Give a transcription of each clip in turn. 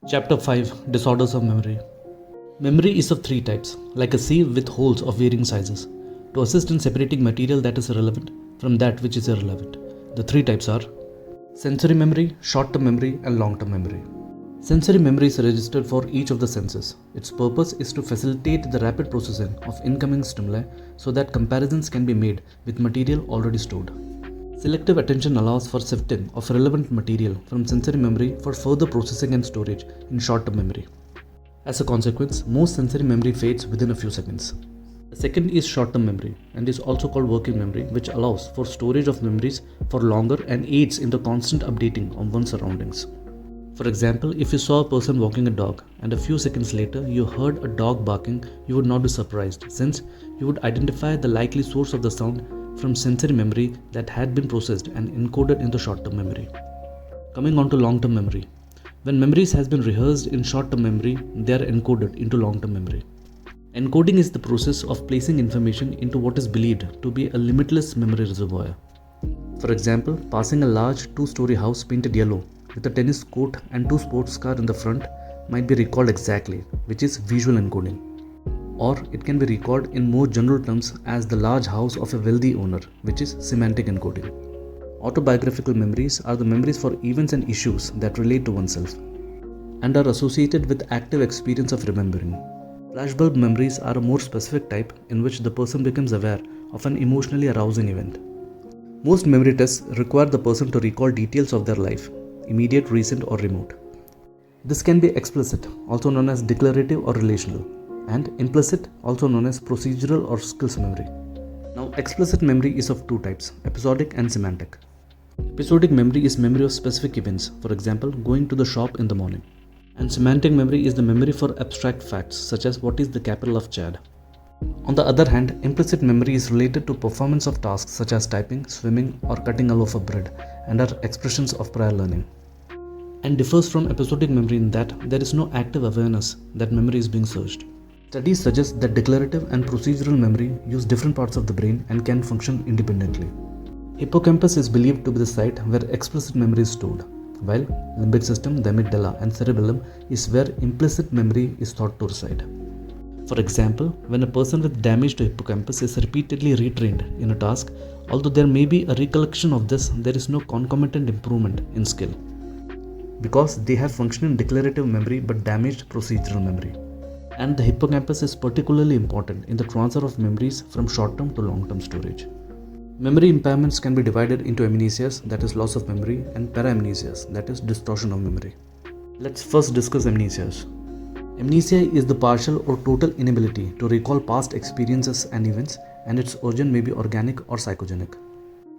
Chapter 5 Disorders of Memory. Memory is of three types, like a sieve with holes of varying sizes, to assist in separating material that is relevant from that which is irrelevant. The three types are sensory memory, short-term memory, and long-term memory. Sensory memory is registered for each of the senses. Its purpose is to facilitate the rapid processing of incoming stimuli so that comparisons can be made with material already stored. Selective attention allows for sifting of relevant material from sensory memory for further processing and storage in short-term memory. As a consequence, most sensory memory fades within a few seconds. The second is short-term memory and is also called working memory, which allows for storage of memories for longer and aids in the constant updating of one's surroundings. For example, if you saw a person walking a dog and a few seconds later you heard a dog barking, you would not be surprised, since you would identify the likely source of the sound from sensory memory that had been processed and encoded into short-term memory. Coming on to long-term memory. When memories has been rehearsed in short-term memory, they are encoded into long-term memory. Encoding is the process of placing information into what is believed to be a limitless memory reservoir. For example, passing a large two-story house painted yellow with a tennis court and two sports cars in the front might be recalled exactly, which is visual encoding. Or it can be recalled in more general terms as the large house of a wealthy owner, which is semantic encoding. Autobiographical memories are the memories for events and issues that relate to oneself and are associated with active experience of remembering. Flashbulb memories are a more specific type in which the person becomes aware of an emotionally arousing event. Most memory tests require the person to recall details of their life, immediate, recent, or remote. This can be explicit, also known as declarative or relational, and implicit, also known as procedural or skills memory. Now, explicit memory is of two types, episodic and semantic. Episodic memory is memory of specific events, for example, going to the shop in the morning. And semantic memory is the memory for abstract facts, such as what is the capital of Chad. On the other hand, implicit memory is related to performance of tasks such as typing, swimming, or cutting a loaf of bread, and are expressions of prior learning. And differs from episodic memory in that there is no active awareness that memory is being searched. Studies suggest that declarative and procedural memory use different parts of the brain and can function independently. Hippocampus is believed to be the site where explicit memory is stored, while limbic system, the amygdala, and cerebellum is where implicit memory is thought to reside. For example, when a person with damage to hippocampus is repeatedly retrained in a task, although there may be a recollection of this, there is no concomitant improvement in skill, because they have functioning declarative memory but damaged procedural memory. And the hippocampus is particularly important in the transfer of memories from short-term to long-term storage. Memory impairments can be divided into amnesias, that is loss of memory, and paramnesias, that is distortion of memory. Let's first discuss amnesias. Amnesia is the partial or total inability to recall past experiences and events, and its origin may be organic or psychogenic.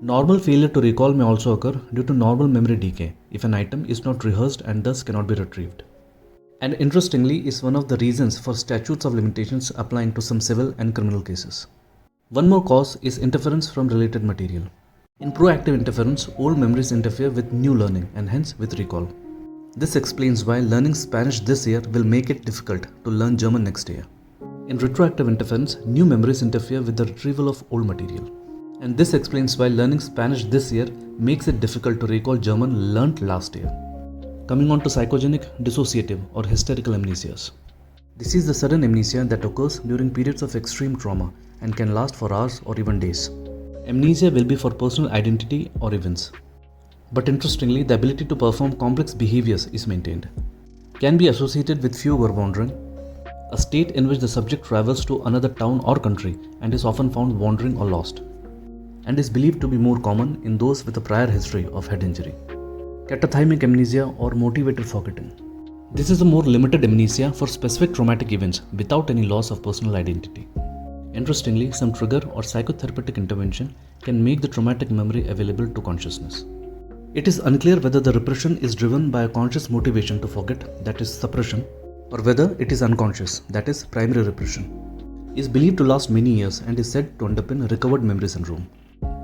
Normal failure to recall may also occur due to normal memory decay if an item is not rehearsed and thus cannot be retrieved. And interestingly is one of the reasons for statutes of limitations applying to some civil and criminal cases. One more cause is interference from related material. In proactive interference, old memories interfere with new learning and hence with recall. This explains why learning Spanish this year will make it difficult to learn German next year. In retroactive interference, new memories interfere with the retrieval of old material. And this explains why learning Spanish this year makes it difficult to recall German learnt last year. Coming on to psychogenic, dissociative, or hysterical amnesias. This is the sudden amnesia that occurs during periods of extreme trauma and can last for hours or even days. Amnesia will be for personal identity or events. But interestingly, the ability to perform complex behaviors is maintained. Can be associated with fugue or wandering, a state in which the subject travels to another town or country and is often found wandering or lost, and is believed to be more common in those with a prior history of head injury. Catathymic amnesia or motivated forgetting. This is a more limited amnesia for specific traumatic events without any loss of personal identity. Interestingly, some trigger or psychotherapeutic intervention can make the traumatic memory available to consciousness. It is unclear whether the repression is driven by a conscious motivation to forget, that is suppression, or whether it is unconscious, that is primary repression. It is believed to last many years and is said to underpin recovered memory syndrome,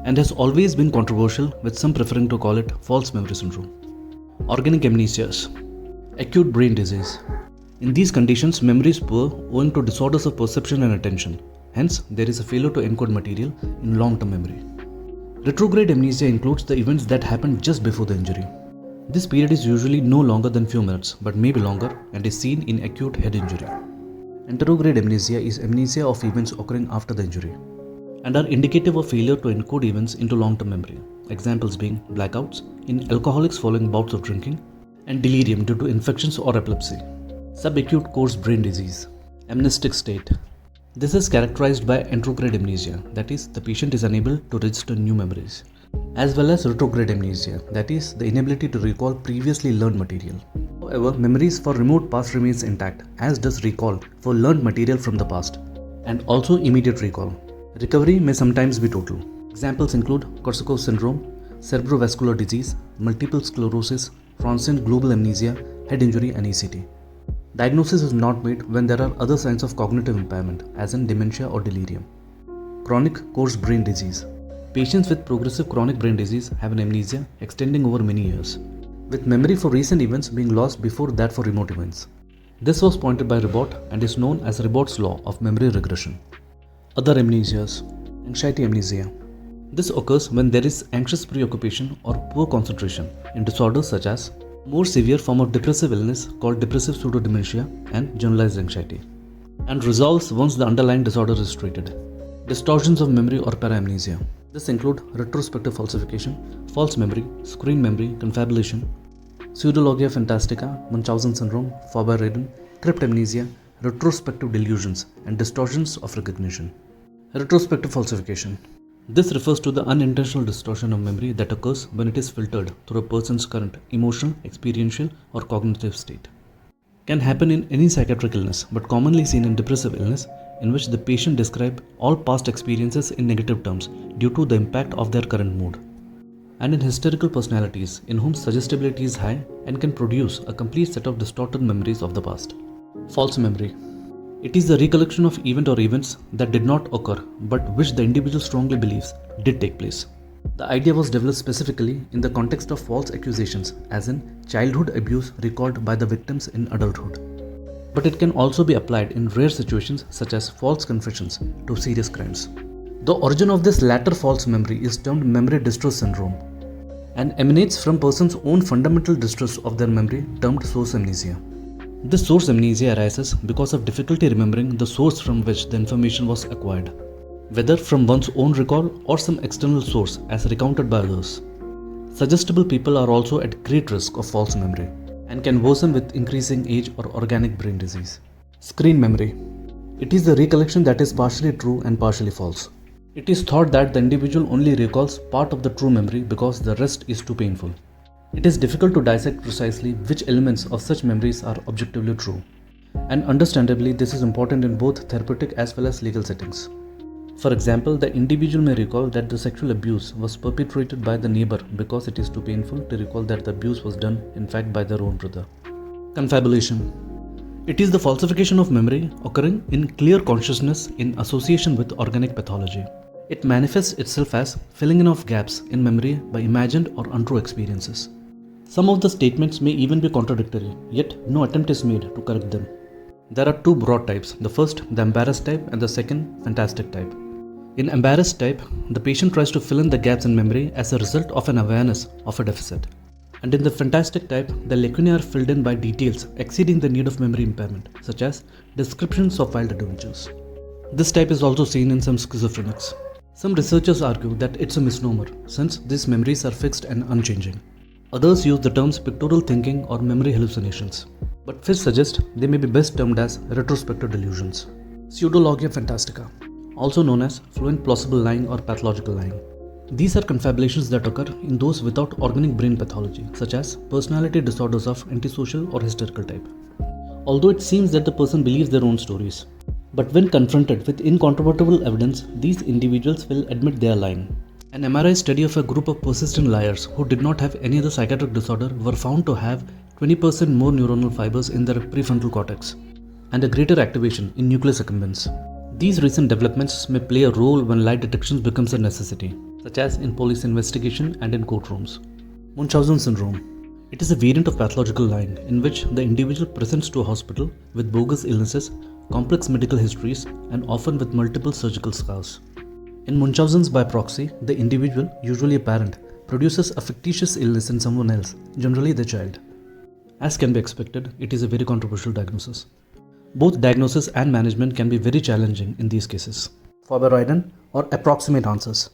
and has always been controversial, with some preferring to call it false memory syndrome. Organic amnesias. Acute brain disease. In these conditions, memory is poor owing to disorders of perception and attention. Hence, there is a failure to encode material in long-term memory. Retrograde amnesia includes the events that happened just before the injury. This period is usually no longer than few minutes, but may be longer and is seen in acute head injury. Anterograde amnesia is amnesia of events occurring after the injury and are indicative of failure to encode events into long-term memory. Examples being blackouts in alcoholics following bouts of drinking and delirium due to infections or epilepsy. Subacute coarse brain disease, amnestic state. This is characterized by anterograde amnesia, that is, the patient is unable to register new memories, as well as retrograde amnesia, that is, the inability to recall previously learned material. However, memories for remote past remains intact, as does recall for learned material from the past, and also immediate recall. Recovery may sometimes be total. Examples include Korsakoff syndrome, cerebrovascular disease, multiple sclerosis, transient global amnesia, head injury, and ECT. Diagnosis is not made when there are other signs of cognitive impairment, as in dementia or delirium. Chronic coarse brain disease. Patients with progressive chronic brain disease have an amnesia extending over many years, with memory for recent events being lost before that for remote events. This was pointed by Ribot and is known as Ribot's law of memory regression. Other amnesias. Anxiety amnesia. This occurs when there is anxious preoccupation or poor concentration in disorders such as more severe form of depressive illness called depressive pseudodementia and generalized anxiety, and resolves once the underlying disorder is treated. Distortions of memory or paramnesia. This include retrospective falsification, false memory, screen memory, confabulation, pseudologia fantastica, Munchausen's syndrome, VORBEIREDEN, cryptamnesia, retrospective delusions, and distortions of recognition. Retrospective falsification. This refers to the unintentional distortion of memory that occurs when it is filtered through a person's current emotional, experiential, or cognitive state. Can happen in any psychiatric illness, but commonly seen in depressive illness, in which the patient describe all past experiences in negative terms due to the impact of their current mood. And in hysterical personalities, in whom suggestibility is high and can produce a complete set of distorted memories of the past. False memory. It is the recollection of event or events that did not occur but which the individual strongly believes did take place. The idea was developed specifically in the context of false accusations, as in childhood abuse recalled by the victims in adulthood. But it can also be applied in rare situations such as false confessions to serious crimes. The origin of this latter false memory is termed memory distress syndrome and emanates from person's own fundamental distrust of their memory termed source amnesia. This source amnesia arises because of difficulty remembering the source from which the information was acquired, whether from one's own recall or some external source as recounted by others. Suggestible people are also at great risk of false memory and can worsen with increasing age or organic brain disease. Screen memory. It is the recollection that is partially true and partially false. It is thought that the individual only recalls part of the true memory because the rest is too painful. It is difficult to dissect precisely which elements of such memories are objectively true, and understandably this is important in both therapeutic as well as legal settings. For example, the individual may recall that the sexual abuse was perpetrated by the neighbor because it is too painful to recall that the abuse was done in fact by their own brother. Confabulation. It is the falsification of memory occurring in clear consciousness in association with organic pathology. It manifests itself as filling in of gaps in memory by imagined or untrue experiences. Some of the statements may even be contradictory, yet no attempt is made to correct them. There are two broad types, the first, the embarrassed type, and the second, fantastic type. In embarrassed type, the patient tries to fill in the gaps in memory as a result of an awareness of a deficit. And in the fantastic type, the lacunae are filled in by details exceeding the need of memory impairment, such as descriptions of wild adventures. This type is also seen in some schizophrenics. Some researchers argue that it's a misnomer, since these memories are fixed and unchanging. Others use the terms pictorial thinking or memory hallucinations, but Fish suggests they may be best termed as retrospective delusions. Pseudologia fantastica, also known as fluent plausible lying or pathological lying. These are confabulations that occur in those without organic brain pathology, such as personality disorders of antisocial or hysterical type. Although it seems that the person believes their own stories, but when confronted with incontrovertible evidence, these individuals will admit they are lying. An MRI study of a group of persistent liars who did not have any other psychiatric disorder were found to have 20% more neuronal fibers in their prefrontal cortex and a greater activation in nucleus accumbens. These recent developments may play a role when lie detection becomes a necessity, such as in police investigation and in courtrooms. Munchausen's syndrome. It is a variant of pathological lying in which the individual presents to a hospital with bogus illnesses, complex medical histories, and often with multiple surgical scars. In Munchausen's by proxy, the individual, usually a parent, produces a fictitious illness in someone else, generally the child. As can be expected, it is a very controversial diagnosis. Both diagnosis and management can be very challenging in these cases. Vorbereiden or approximate answers.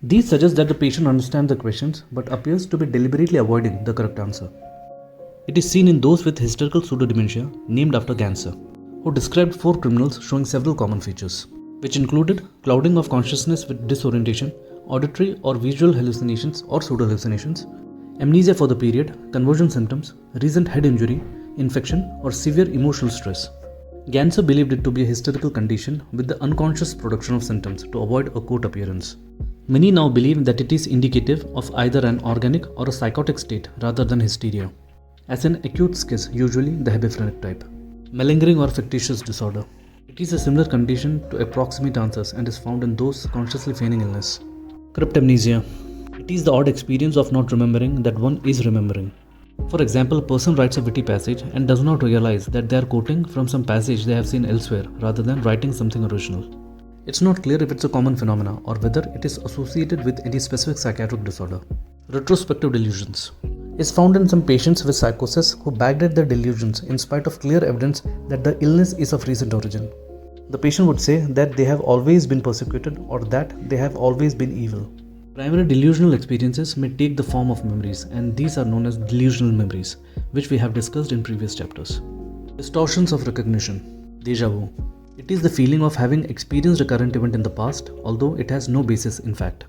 These suggest that the patient understands the questions but appears to be deliberately avoiding the correct answer. It is seen in those with hysterical pseudodementia named after Ganser, who described 4 criminals showing several common features, which included clouding of consciousness with disorientation, auditory or visual hallucinations or pseudo-hallucinations, amnesia for the period, conversion symptoms, recent head injury, infection or severe emotional stress. Ganser believed it to be a hysterical condition with the unconscious production of symptoms to avoid a court appearance. Many now believe that it is indicative of either an organic or a psychotic state rather than hysteria. As in acute schiz, usually the hebephrenic type. Malingering or fictitious disorder. It is a similar condition to approximate answers and is found in those consciously feigning illness. Cryptamnesia. It is the odd experience of not remembering that one is remembering. For example, a person writes a witty passage and does not realize that they are quoting from some passage they have seen elsewhere rather than writing something original. It's not clear if it's a common phenomena or whether it is associated with any specific psychiatric disorder. Retrospective delusions is found in some patients with psychosis who backdate their delusions in spite of clear evidence that the illness is of recent origin. The patient would say that they have always been persecuted or that they have always been evil. Primary delusional experiences may take the form of memories, and these are known as delusional memories, which we have discussed in previous chapters. Distortions of recognition. Déjà vu. It is the feeling of having experienced a current event in the past, although it has no basis in fact.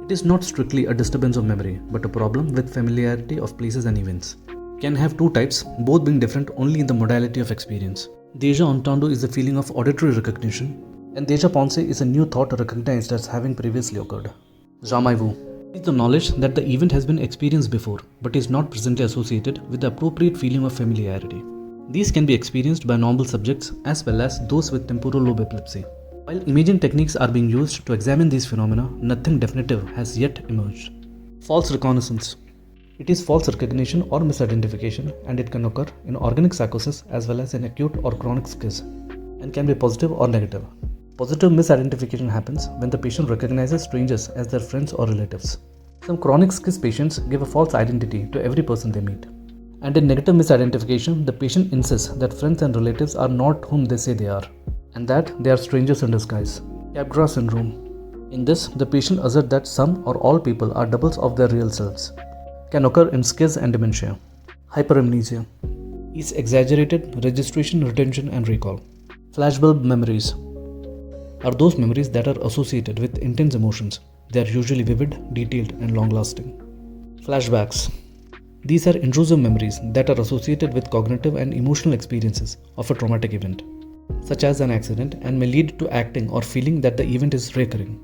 It is not strictly a disturbance of memory, but a problem with familiarity of places and events. Can have 2 types, both being different only in the modality of experience. Déjà entendu is the feeling of auditory recognition, and déjà pensée is a new thought recognized as having previously occurred. Jamais vu is the knowledge that the event has been experienced before, but is not presently associated with the appropriate feeling of familiarity. These can be experienced by normal subjects as well as those with temporal lobe epilepsy. While imaging techniques are being used to examine these phenomena, nothing definitive has yet emerged. False reconnaissance. It is false recognition or misidentification, and it can occur in organic psychosis as well as in acute or chronic schiz, and can be positive or negative. Positive misidentification happens when the patient recognizes strangers as their friends or relatives. Some chronic schiz patients give a false identity to every person they meet. And in negative misidentification, the patient insists that friends and relatives are not whom they say they are, and that they are strangers in disguise. Capgras syndrome. In this, the patient asserts that some or all people are doubles of their real selves. Can occur in schiz and dementia. Hyperamnesia is exaggerated registration, retention, and recall. Flashbulb memories are those memories that are associated with intense emotions. They are usually vivid, detailed, and long-lasting. Flashbacks. These are intrusive memories that are associated with cognitive and emotional experiences of a traumatic event, such as an accident, and may lead to acting or feeling that the event is recurring.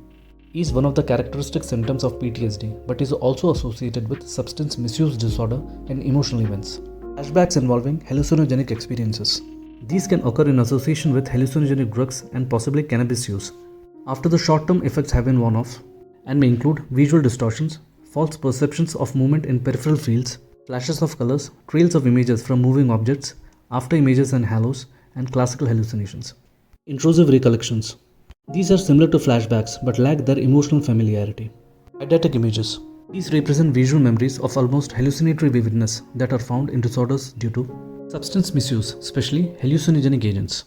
Is one of the characteristic symptoms of PTSD, but is also associated with substance misuse disorder and emotional events. Flashbacks involving hallucinogenic experiences. These can occur in association with hallucinogenic drugs and possibly cannabis use, after the short-term effects have been worn off, and may include visual distortions, false perceptions of movement in peripheral fields, flashes of colors, trails of images from moving objects, after images and halos, and classical hallucinations. Intrusive recollections. These are similar to flashbacks but lack their emotional familiarity. Eidetic images. These represent visual memories of almost hallucinatory vividness that are found in disorders due to substance misuse, especially hallucinogenic agents.